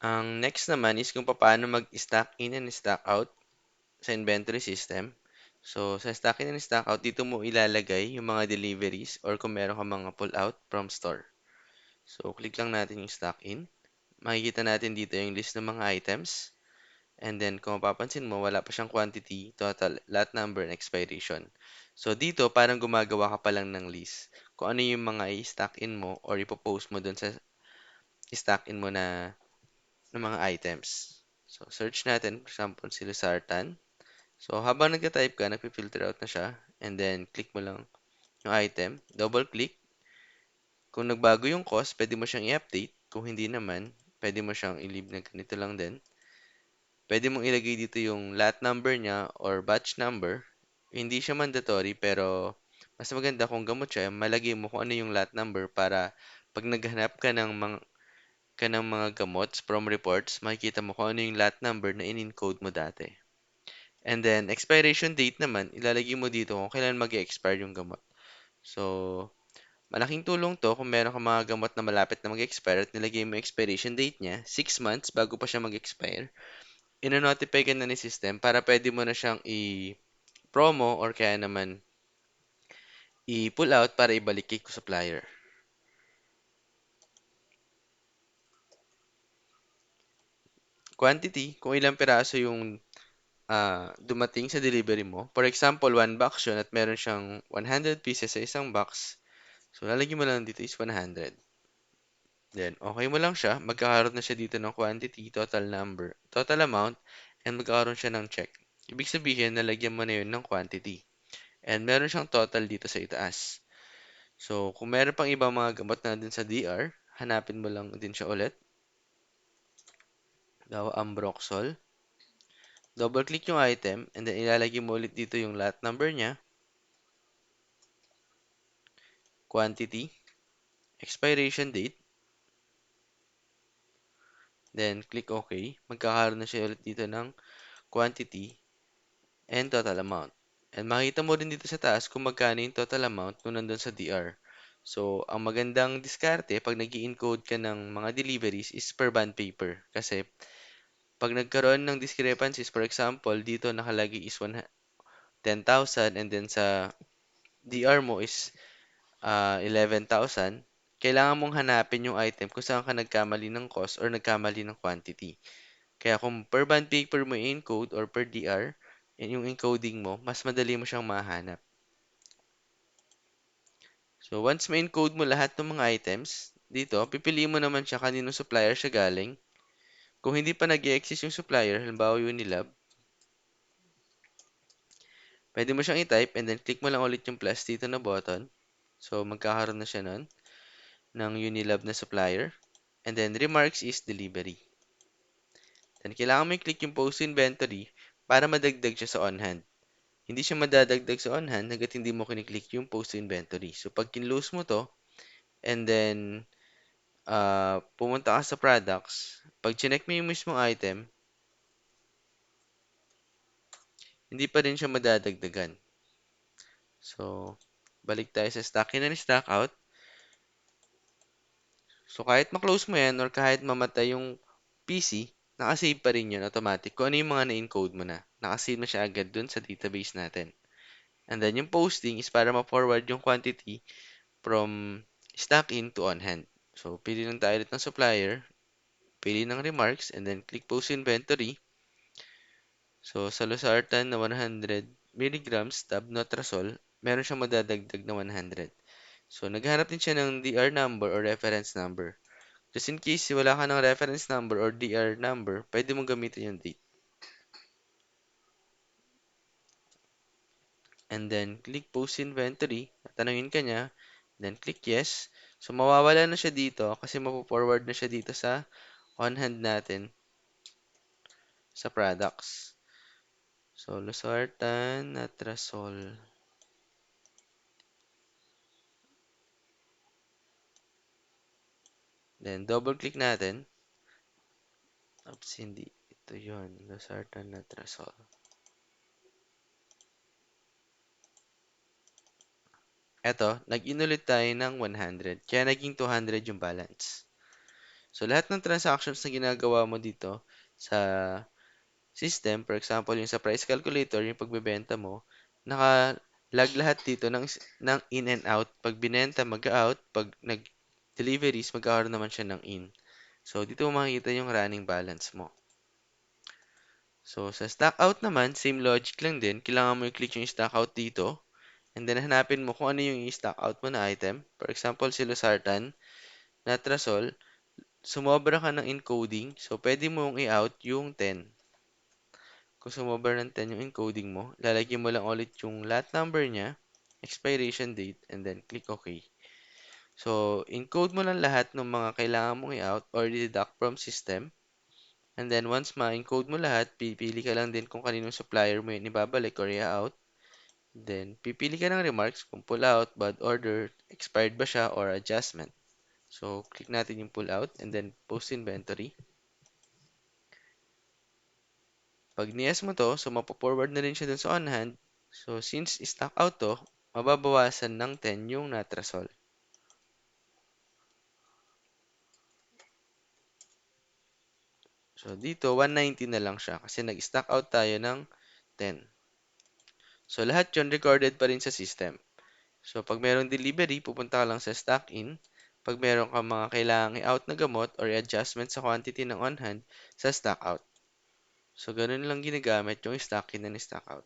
Ang next naman is kung paano mag-stack in and stack out sa inventory system. So, sa stack in and stack out, dito mo ilalagay yung mga deliveries or kung meron ka mga pull out from store. So, click lang natin yung stack in. Makikita natin dito yung list ng mga items. And then, kung mapapansin mo, wala pa siyang quantity, total, lot number, and expiration. So, dito, parang gumagawa ka pa lang ng list. Kung ano yung mga i-stack in mo or ipopost mo dun sa i-stack in mo ng mga items. So, search natin, for example, si Luzartan. So, habang nagka-type ka, nagpi-filter out na siya. And then, click mo lang yung item. Double click. Kung nagbago yung cost, pwede mo siyang i-update. Kung hindi naman, pwede mo siyang i-leave na ganito lang din. Pwede mong ilagay dito yung lot number niya or batch number. Hindi siya mandatory pero mas maganda kung gamot siya, malagay mo kung ano yung lot number para pag naghanap ka ng mga gamots from reports, makikita mo kung ano yung lot number na in-encode mo dati. And then, expiration date naman, ilalagay mo dito kung kailan mag-expire yung gamot. So, malaking tulong to kung meron ka mga gamot na malapit na mag-expire at nilagay mo yung expiration date niya, 6 months bago pa siya mag-expire. Ino-notify ka na ni system para pwede mo na siyang i-promo or kaya naman i-pull out para ibalik kay supplier. Quantity, kung ilang piraso yung dumating sa delivery mo. For example, one box yun at meron siyang 100 pieces sa isang box. So, lalagyan mo lang dito is 100. Then, okay mo lang siya. Magkakaroon na siya dito ng quantity, total number, total amount, and magkakaroon siya ng check. Ibig sabihin, nalagyan mo na yun ng quantity. And meron siyang total dito sa itaas. So, kung meron pang ibang mga gamot na dun sa DR, hanapin mo lang din siya ulit. Daw Ambroxol. Double click yung item and then ilalagay mo ulit dito yung lot number niya, quantity, expiration date, then click OK. Magkakaroon na siya ulit dito ng quantity and total amount. And makita mo rin dito sa taas kung magkano yung total amount nung nandun sa DR. So, ang magandang diskarte pag nag encode ka ng mga deliveries is per bond paper. Kasi pag nagkaroon ng discrepancies, for example, dito nakalagay is 10,000 and then sa DR mo is 11,000, kailangan mong hanapin yung item kung saan ka nagkamali ng cost or nagkamali ng quantity. Kaya kung per bond paper mo i-encode or per DR, yan yung encoding mo, mas madali mo siyang mahanap. So, once ma-encode mo lahat ng mga items, dito, pipiliin mo naman siya kaninong supplier siya galing. Kung hindi pa nag-exist yung supplier, halimbawa Unilab, pwede mo siyang i-type and then click mo lang ulit yung plus dito na button. So, magkakaroon na siya nun ng Unilab na supplier. And then, remarks is delivery. Then, kailangan mo i-click yung post inventory para madagdag siya sa on-hand. Hindi siya madadagdag sa on-hand hanggat hindi mo kiniklik yung post inventory. So, pag kinlose mo to, and then, pumunta ka sa products, pag chinek mo yung mismong item, hindi pa rin siya madadagdagan. So, balik tayo sa stock in and stock out. So, kahit ma-close mo yan or kahit mamatay yung PC, nakasave pa rin yun automatic. Kung ano yung mga na-encode mo na, nakasave na siya agad dun sa database natin. And then, yung posting is para ma-forward yung quantity from stock in to on hand. So, pili lang tayo ulit ng supplier, pili ng remarks, and then click post inventory. So, sa Losartan na 100 milligrams tab-notrazol, meron siyang madadagdag na 100. So, naghanap din siya ng DR number or reference number. Just in case wala ka ng reference number or DR number, pwede mong gamitin yung date. And then, click post inventory. Tatanungin ka niya. Then, click yes. So, mawawala na siya dito kasi mapo-forward na siya dito sa on-hand natin sa products. So, Losartan, Natrazol. Then, double-click natin. Oops, hindi. Ito yun. Losartan, Natrazol. Eto, nag-in ulit tayo ng 100. Kaya naging 200 yung balance. So, lahat ng transactions na ginagawa mo dito sa system, for example, yung sa price calculator, yung pagbebenta mo, naka-log lahat dito ng in and out. Pag binenta, mag-out. Pag nag-deliveries, magkakaroon naman siya ng in. So, dito mo makikita yung running balance mo. So, sa stock out naman, same logic lang din. Kailangan mo i-click yung stock out dito. And then, hanapin mo kung ano yung i-stock out mo na item. For example, si Losartan, Natrasol, sumobra ka ng encoding. So, pwede mong i-out yung 10. Kung sumobra ng 10 yung encoding mo, lalagyan mo lang ulit yung lot number niya, expiration date, and then click OK. So, encode mo lang lahat ng mga kailangan mong i-out or deduct from system. And then, once ma-encode mo lahat, pipili ka lang din kung kaninong supplier mo yun ibabalik or i-out. Then, pipili ka ng remarks kung pull out, bad order, expired ba siya, or adjustment. So, click natin yung pull out and then post inventory. Pag niyas mo to, so mapo-forward na rin siya dun sa on hand. So, since stock out to, mababawasan ng 10 yung natrasol. So, dito, 190 na lang siya kasi nag-stock out tayo ng 10. So, lahat yon recorded pa rin sa system. So, pag merong delivery, pupunta ka lang sa stock in. Pag meron ka mga kailangang i-out na gamot or adjustment sa quantity ng on hand, sa stock out. So, ganun lang ginagamit yung stock in and stock out.